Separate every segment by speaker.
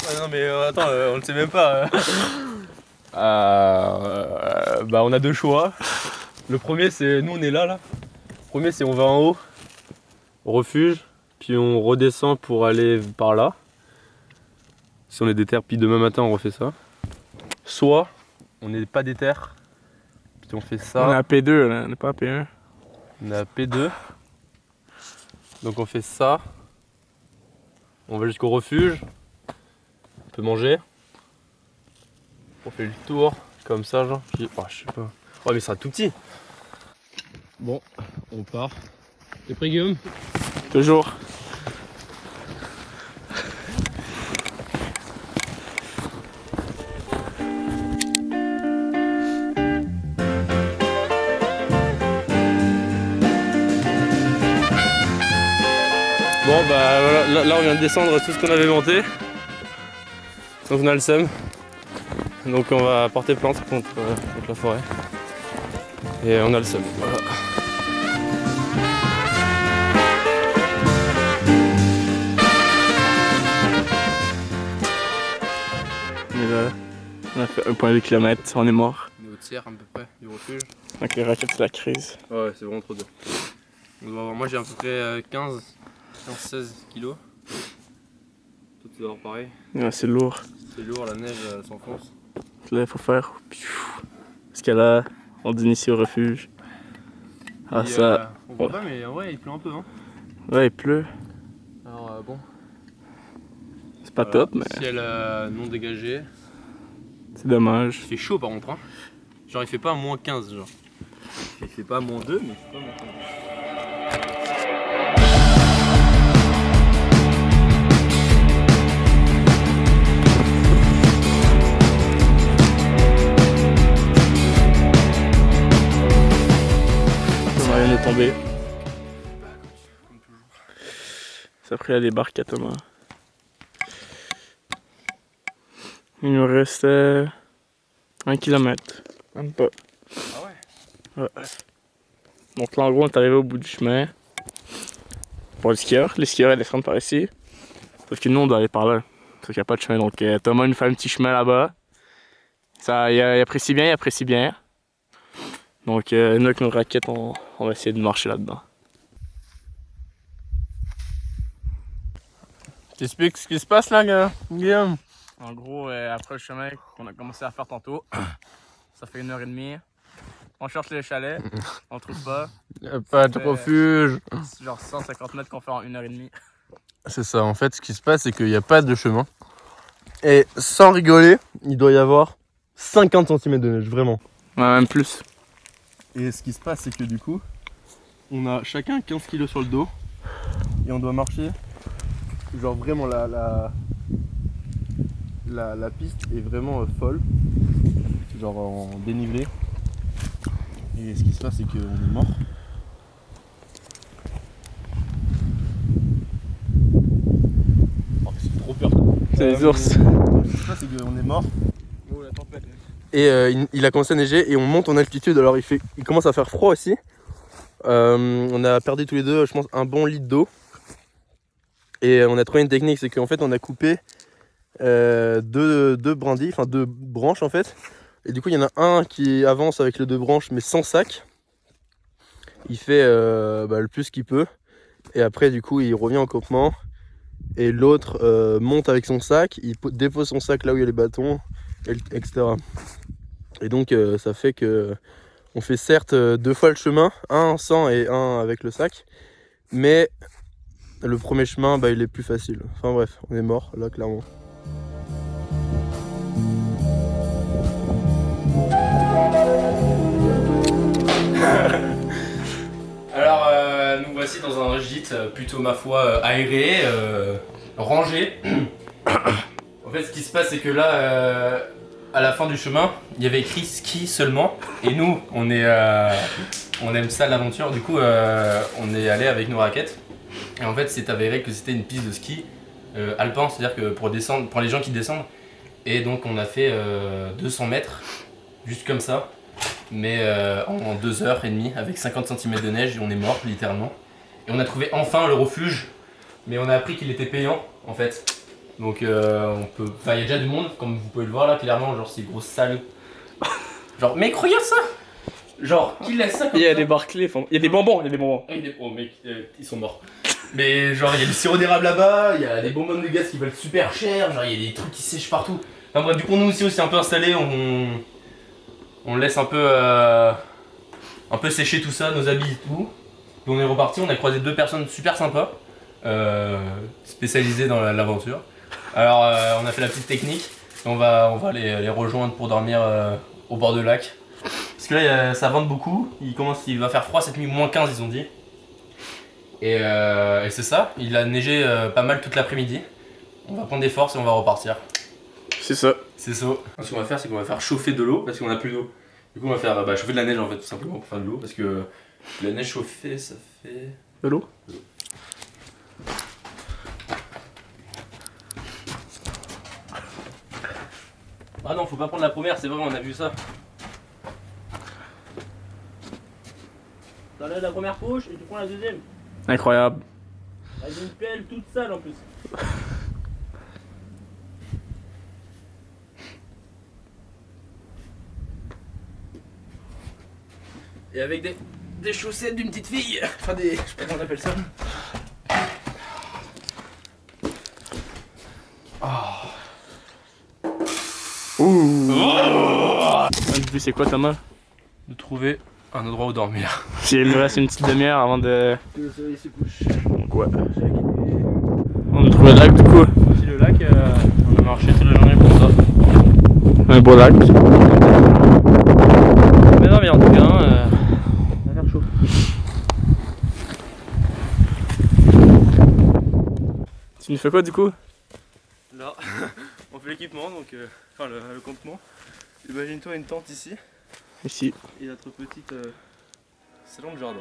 Speaker 1: Ah non mais attends, on le sait même pas. Bah on a deux choix. Le premier c'est, nous on est là. Le premier c'est on va en haut, au refuge, puis on redescend pour aller par là. Si on est déter, puis demain matin on refait ça. Soit on n'est pas déter, puis on fait ça.
Speaker 2: On est à P2 là, on n'est pas à P1.
Speaker 1: On est à P2. Donc on fait ça. On va jusqu'au refuge. On peut manger. On fait le tour comme ça genre. Puis, oh, je sais pas. Oh mais ça sera tout petit. Bon, on part. T'es prêt Guillaume?
Speaker 2: Toujours.
Speaker 1: Bon bah voilà, là on vient de descendre tout ce qu'on avait monté. Donc on a le seum. Donc on va porter plainte contre la forêt. Et on a le seum. Voilà.
Speaker 2: Mais là, on a fait 1,8 km, on est mort.
Speaker 1: On est au tiers à peu près du refuge.
Speaker 2: Donc les raquettes c'est la crise.
Speaker 1: Ouais c'est vraiment trop dur. Moi j'ai à peu près 15-16 kilos. Toi tu dois avoir pareil.
Speaker 2: Ouais, c'est lourd.
Speaker 1: C'est lourd, la neige s'enfonce.
Speaker 2: Là il faut faire. Parce que là, on dîne ici au refuge. Ah
Speaker 1: Et,
Speaker 2: ça.
Speaker 1: on voit pas mais en vrai il pleut un peu hein.
Speaker 2: Ouais il pleut.
Speaker 1: Alors bon.
Speaker 2: C'est pas top mais
Speaker 1: Ciel non dégagé.
Speaker 2: c'est dommage.
Speaker 1: Il fait chaud par contre hein. Genre il fait pas moins 15 genre. Il fait pas moins 2 mais il fait pas moins 15.
Speaker 2: Rien n'est tombé. Ça a pris à des barques à Thomas. Il nous reste 1 km. Même pas.
Speaker 1: Ah ouais?
Speaker 2: Ouais. Donc là en gros on est arrivé au bout du chemin. Pour les skieurs. Les skieurs ils descendent par ici. Sauf que nous on doit aller par là. Sauf qu'il n'y a pas de chemin. Donc Thomas nous fait un petit chemin là-bas. Ça, il apprécie bien, il apprécie bien. Donc nous avec nos raquettes on va essayer de marcher là-dedans.
Speaker 1: T'expliques ce qui se passe là, Guillaume?
Speaker 2: En gros, après le chemin qu'on a commencé à faire tantôt, ça fait 1h30. On cherche les chalets, on trouve pas.
Speaker 1: Y'a pas de refuge.
Speaker 2: C'est genre 150 mètres qu'on fait en 1h30.
Speaker 1: C'est ça, en fait, ce qui se passe, c'est qu'il n'y a pas de chemin. Et sans rigoler, il doit y avoir 50 cm de neige, vraiment.
Speaker 2: Ouais, même plus.
Speaker 1: Et ce qui se passe, c'est que du coup, on a chacun 15 kg sur le dos. Et on doit marcher. Genre vraiment la piste est vraiment folle. Genre en dénivelé. Et ce qui se passe, c'est qu'on est mort. Oh, c'est trop peur.
Speaker 2: C'est les ours.
Speaker 1: Ce qui se passe, c'est qu'on est mort.
Speaker 2: Oh, la tempête.
Speaker 1: Et il a commencé à neiger et on monte en altitude. Alors il commence à faire froid aussi. On a perdu tous les deux, je pense, un bon litre d'eau. Et on a trouvé une technique, c'est qu'en fait on a coupé deux brindilles, enfin deux branches en fait. Et du coup il y en a un qui avance avec les deux branches mais sans sac. Il fait le plus qu'il peut. Et après du coup il revient au campement. Et l'autre monte avec son sac, il dépose son sac là où il y a les bâtons, etc. Et donc ça fait que on fait certes 2 fois le chemin, un sans et un avec le sac. Mais le premier chemin, il est plus facile. Enfin bref, on est mort là clairement. Alors nous voici dans un gîte plutôt ma foi aéré, rangé. En fait ce qui se passe c'est que là à la fin du chemin il y avait écrit ski seulement et nous on aime ça l'aventure, du coup on est allé avec nos raquettes. Et en fait, c'est avéré que c'était une piste de ski alpin, c'est-à-dire que pour descendre, pour les gens qui descendent. Et donc, on a fait 200 mètres, juste comme ça, mais en 2h30 avec 50 cm de neige et on est mort littéralement. Et on a trouvé enfin le refuge, mais on a appris qu'il était payant en fait. Donc on peut. Enfin, il y a déjà du monde, comme vous pouvez le voir là, clairement, genre c'est une grosse salle. Genre, mec, regarde ça! Genre, qui laisse ça comme
Speaker 2: Il y a
Speaker 1: ça?
Speaker 2: des Barclays, il y a des bonbons, il y a des bonbons.
Speaker 1: Oh mec, ils sont morts. Mais genre, il y a du sirop d'érable là-bas, il y a des bonbonnes de gaz qui valent super cher, genre, il y a des trucs qui sèchent partout. Enfin bref, du coup, nous aussi, un peu installés, on laisse un peu sécher tout ça, nos habits et tout. Puis on est reparti, on a croisé 2 personnes super sympas, spécialisées dans l'aventure. Alors, on a fait la petite technique, et on va les rejoindre pour dormir au bord de lac. Parce que là, ça vente beaucoup, il va faire froid cette nuit, moins 15 ils ont dit. Et c'est ça, il a neigé pas mal toute l'après-midi. On va prendre des forces et on va repartir.
Speaker 2: C'est ça.
Speaker 1: C'est ça. Ce qu'on va faire, c'est qu'on va faire chauffer de l'eau parce qu'on a plus d'eau. Du coup, on va faire chauffer de la neige en fait, tout simplement pour faire de l'eau. Parce que la neige chauffée, ça fait.
Speaker 2: De l'eau.
Speaker 1: Ah non, faut pas prendre la première, c'est vrai, on a vu ça. T'enlèves la première poche et tu prends la deuxième.
Speaker 2: Incroyable.
Speaker 1: Avec une pelle toute sale en plus. Et avec des chaussettes d'une petite fille. Enfin des. Je sais pas comment on appelle ça.
Speaker 2: Le but c'est quoi Thomas?
Speaker 1: De trouver un endroit où dormir.
Speaker 2: Il nous reste une petite demi-heure avant de...
Speaker 1: Que le soleil se couche.
Speaker 2: Donc ouais. On a trouvé le lac du coup.
Speaker 1: Aussi le lac, on a marché toute la journée pour ça.
Speaker 2: Un beau lac.
Speaker 1: Mais non mais en tout cas, ça va faire chaud.
Speaker 2: Tu nous fais quoi du coup?
Speaker 1: Là, on fait l'équipement, donc enfin le campement. Imagine-toi une tente ici
Speaker 2: Ici.
Speaker 1: et notre petite salon de jardin.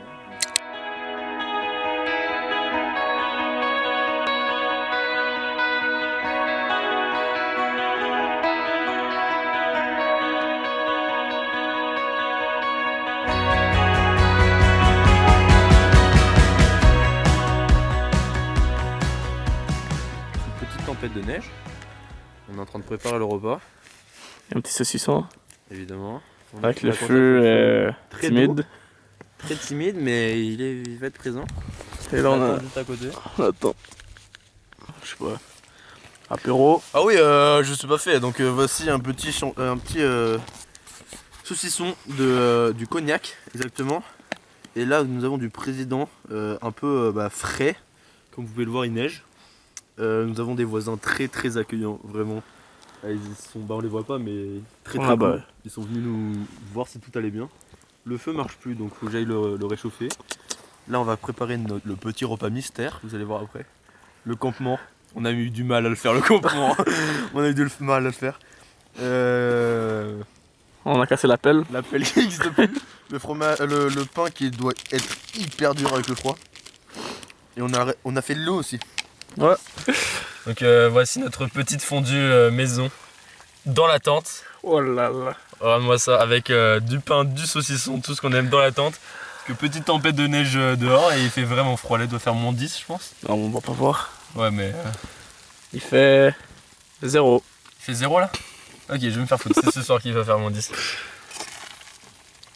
Speaker 1: Une petite tempête de neige. On est en train de préparer le repas,
Speaker 2: Un petit saucisson.
Speaker 1: évidemment.
Speaker 2: Avec le
Speaker 1: On a
Speaker 2: feu
Speaker 1: très
Speaker 2: timide.
Speaker 1: très timide, mais il va être présent.
Speaker 2: Et là on
Speaker 1: attend
Speaker 2: a...
Speaker 1: juste à côté.
Speaker 2: Attends. Je sais pas. Apéro.
Speaker 1: Ah oui, je sais pas fait. Donc voici un petit saucisson du cognac, exactement. Et là, nous avons du président, un peu frais. Comme vous pouvez le voir, il neige. Nous avons des voisins très très accueillants, vraiment. Ils sont, on les voit pas, mais très très cool. Ils sont venus nous voir si tout allait bien. Le feu marche plus, donc faut que j'aille le réchauffer. Là, on va préparer le petit repas mystère, vous allez voir après. Le campement. On a eu du mal à le faire, le campement. On a eu du mal à le faire.
Speaker 2: On a cassé la pelle.
Speaker 1: La pelle qui n'existe plus. Le pain qui doit être hyper dur avec le froid. Et on a fait de l'eau aussi.
Speaker 2: Ouais.
Speaker 1: Donc voici notre petite fondue maison dans la tente.
Speaker 2: Oh là là.
Speaker 1: Regarde-moi ça avec du pain, du saucisson, tout ce qu'on aime dans la tente. Parce que petite tempête de neige dehors et il fait vraiment froid. Là, il doit faire moins 10, je pense.
Speaker 2: Non, on va pas voir.
Speaker 1: Ouais, mais.
Speaker 2: Il fait 0.
Speaker 1: Il fait 0 là? Ok, je vais me faire foutre. C'est ce soir qu'il va faire moins 10.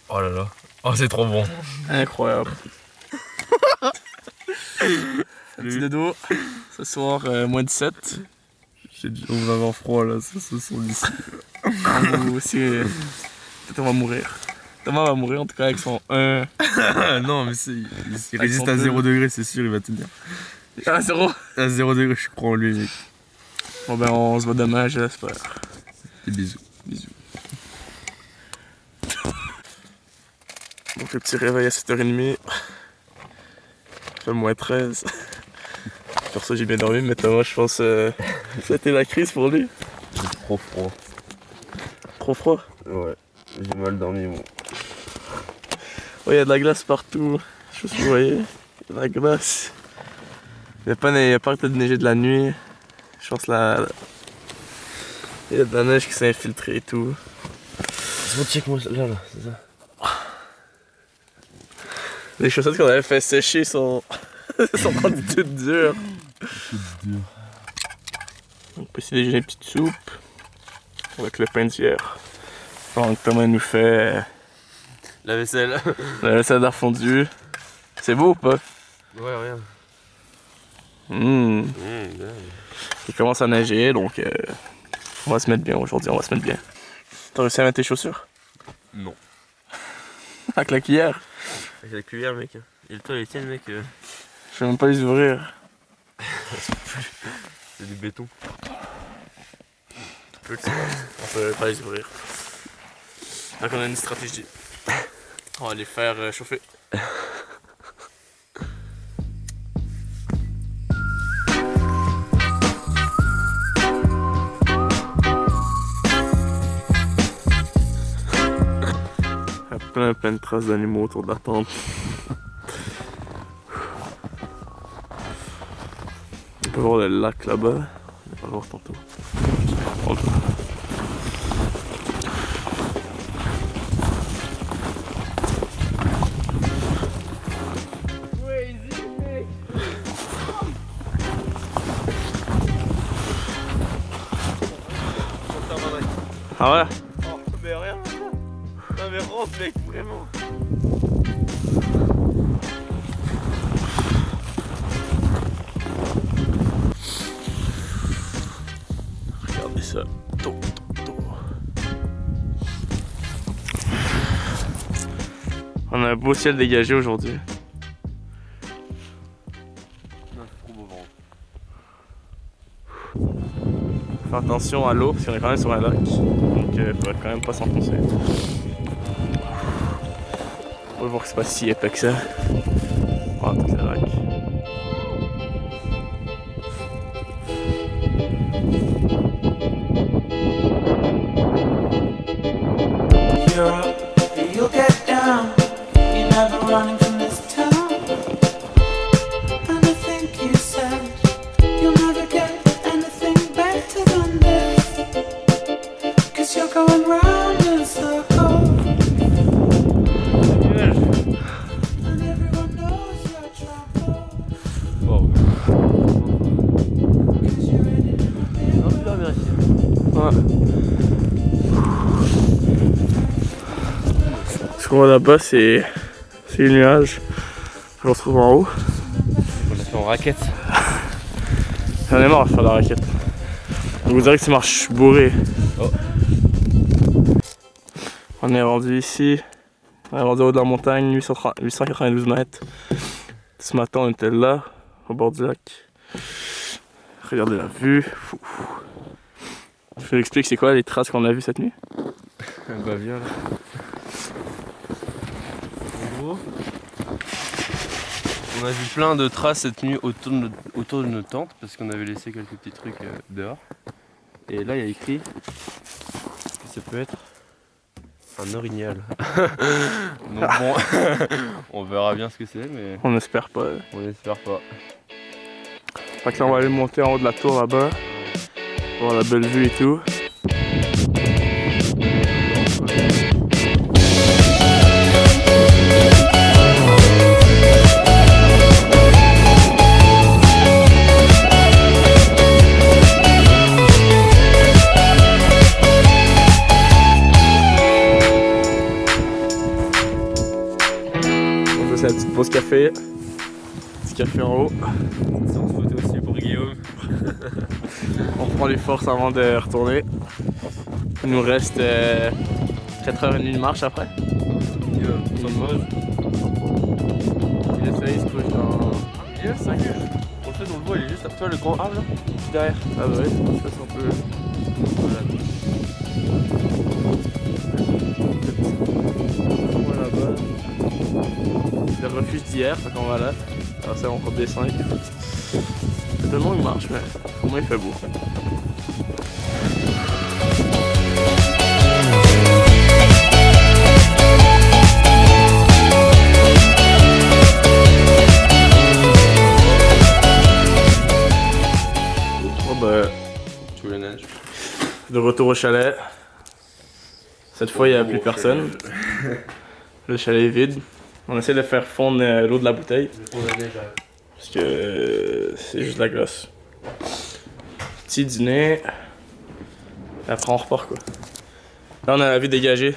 Speaker 1: Oh là là. Oh, c'est trop bon.
Speaker 2: Incroyable. Petit dodo. Ce soir, moins 17.
Speaker 1: On va avoir froid là, ça se sent d'ici.
Speaker 2: Nous aussi, peut-être on va mourir. Thomas va mourir en tout cas avec son 1.
Speaker 1: Non, mais il résiste à 0 degré, c'est sûr, il va tenir.
Speaker 2: À 0.
Speaker 1: À 0 degré, je crois en lui, mec.
Speaker 2: Bon ben on se voit demain, j'espère.
Speaker 1: Des bisous.
Speaker 2: Bisous. Donc le petit réveil à 7h30. Il fait moins 13. Pour ça j'ai bien dormi, mais Thomas je pense c'était la crise pour lui.
Speaker 1: C'est trop froid.
Speaker 2: Trop froid.
Speaker 1: Ouais, j'ai mal dormi moi.
Speaker 2: Ouais, il y a de la glace partout. Je sais pas si vous voyez. Il y a de la glace. Il n'y a pas arrêté de neiger de la nuit. Je pense là. Il y a de la neige qui s'est infiltrée et tout.
Speaker 1: C'est bon, check moi là, c'est ça.
Speaker 2: Les chaussettes qu'on avait fait sécher sont rendues toutes dures. petit déjeuner, une petite soupe. Avec le pain d'hier. Pendant que Thomas nous fait
Speaker 1: La vaisselle.
Speaker 2: la vaisselle d'art fondu. C'est beau ou pas?
Speaker 1: Ouais, rien.
Speaker 2: Il commence à neiger, donc on va se mettre bien aujourd'hui, on va se mettre bien. T'as réussi à mettre tes chaussures?
Speaker 1: Non.
Speaker 2: Avec la cuillère?
Speaker 1: Avec la cuillère, mec. Et le toit, les tiennes, mec.
Speaker 2: Je vais même pas les ouvrir.
Speaker 1: C'est du béton.
Speaker 2: On peut pas les ouvrir. Donc on a une stratégie. On va les faire chauffer. Il y a plein de traces d'animaux autour de la tente. On peut voir le lac là-bas. On va le voir tantôt. Ah ouais?
Speaker 1: Oh, mais rien. Non, mais rentre, mec, vraiment.
Speaker 2: Regardez ça. On a un beau ciel dégagé aujourd'hui.
Speaker 1: Non, c'est trop beau vent.
Speaker 2: Faire attention à l'eau parce qu'on est quand même sur un lac. Donc il faudrait quand même pas s'enfoncer. On va voir que c'est pas si épais que ça. On va attendre le lac.
Speaker 3: You're up, you'll get down. You're never running from this town. And I think you said you'll never get anything better than this. 'Cause you're going round in circles. And everyone knows your trouble.
Speaker 1: Wow.
Speaker 3: 'Cause you're ready to
Speaker 1: Non, c'est pas bien ici.
Speaker 2: Ouais. Ce qu'on voit là-bas, c'est les nuages. On se retrouve en haut.
Speaker 1: On l'a fait en raquette.
Speaker 2: J'en ai marre de faire la raquette. On vous dirait que ça marche bourré.
Speaker 1: Oh.
Speaker 2: On est rendu ici. On est rendu au haut de la montagne, 892 mètres. Ce matin, on était là, au bord du lac. Regardez la vue. Fou. Je vous explique c'est quoi les traces qu'on a vues cette nuit.
Speaker 1: Bah, viens là. En gros, on a vu plein de traces cette nuit autour de notre tente parce qu'on avait laissé quelques petits trucs dehors. Et là, il y a écrit que ça peut être un orignal. Donc bon, on verra bien ce que c'est, mais
Speaker 2: On n'espère pas.
Speaker 1: on n'espère pas.
Speaker 2: Fait que là, on va aller monter en haut de la tour là-bas. Voir la belle vue et tout. On fait la petite pause café. Petit café en haut.
Speaker 1: Séance photo aussi pour Guillaume.
Speaker 2: On prend les forces avant de retourner. Il nous reste 4h30 de marche après.
Speaker 1: Ça se pose.
Speaker 2: Il essaye, il se couche dans 5 heures.
Speaker 1: En fait, on le voit, il est juste après toi, le grand arbre là, juste derrière.
Speaker 2: Ah bah oui, je sais pas si on peut.
Speaker 1: Voilà.
Speaker 2: On va là-bas. Le refuge d'hier, fait qu'on va là. Alors ça, on redescend et tout. C'est tellement il marche, mais au moins il fait beau. Bon bah,
Speaker 1: Sous la neige.
Speaker 2: de retour au chalet. Cette fois, il n'y a plus personne. Le chalet est vide. On essaie de faire fondre l'eau de la bouteille. Parce que c'est juste de la glace. Petit dîner. Et après on repart quoi. Là on a la vue dégagée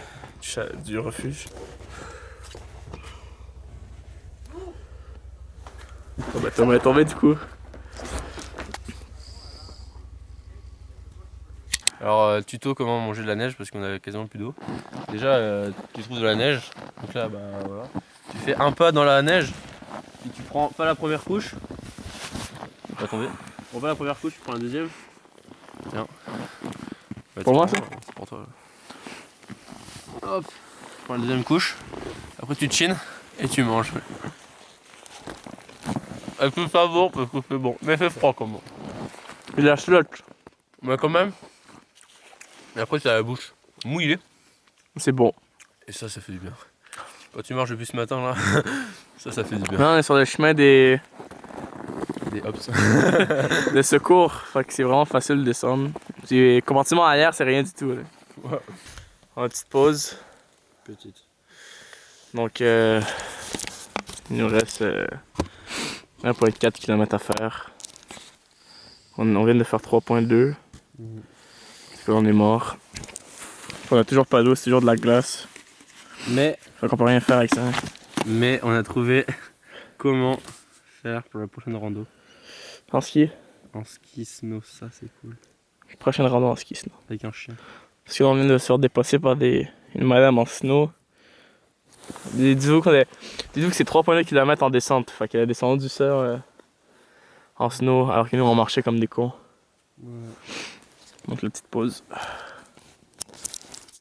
Speaker 2: du refuge. Oh bah Thomas est tombé du coup.
Speaker 1: Alors, tuto comment manger de la neige parce qu'on a quasiment plus d'eau. Déjà, tu trouves de la neige. Donc là, bah voilà. Tu fais un pas dans la neige. Et tu prends pas la première couche. Tu vas tomber. Tu prends pas la première couche, tu prends la deuxième. Tiens. Bah,
Speaker 2: Pour moi, ça
Speaker 1: c'est pour toi. Hop. Tu prends la deuxième couche. Après, tu chines et tu manges. Elle peut pas bon parce que c'est bon. Mais c'est froid comme bon.
Speaker 2: Il a slot.
Speaker 1: Mais quand même. Et après, tu as la bouche mouillée.
Speaker 2: C'est bon.
Speaker 1: Et ça fait du bien. Quand tu marches depuis ce matin là, ça fait du bien.
Speaker 2: Là on est sur le chemin des
Speaker 1: hops.
Speaker 2: de secours. Fait que c'est vraiment facile de descendre. Puis compartiment arrière, c'est rien du tout. Là.
Speaker 1: Ouais.
Speaker 2: On a une petite pause.
Speaker 1: Petite.
Speaker 2: Donc il nous reste 1,4 km à faire. On vient de faire 3,2. Parce que là on est mort. On a toujours pas d'eau, c'est toujours de la glace.
Speaker 1: Mais
Speaker 2: Fait qu'on peut rien faire avec ça.
Speaker 1: on a trouvé comment faire pour la prochaine rando.
Speaker 2: En ski.
Speaker 1: En ski snow, ça c'est cool.
Speaker 2: Prochaine rando en ski snow.
Speaker 1: Avec un chien.
Speaker 2: Parce qu'on vient de se faire dépasser par une madame en snow. Dis-vous que c'est 3,2 km en descente. Fait qu'elle a descendu ça en snow alors que nous on marchait comme des cons.
Speaker 1: Ouais.
Speaker 2: Donc la petite pause.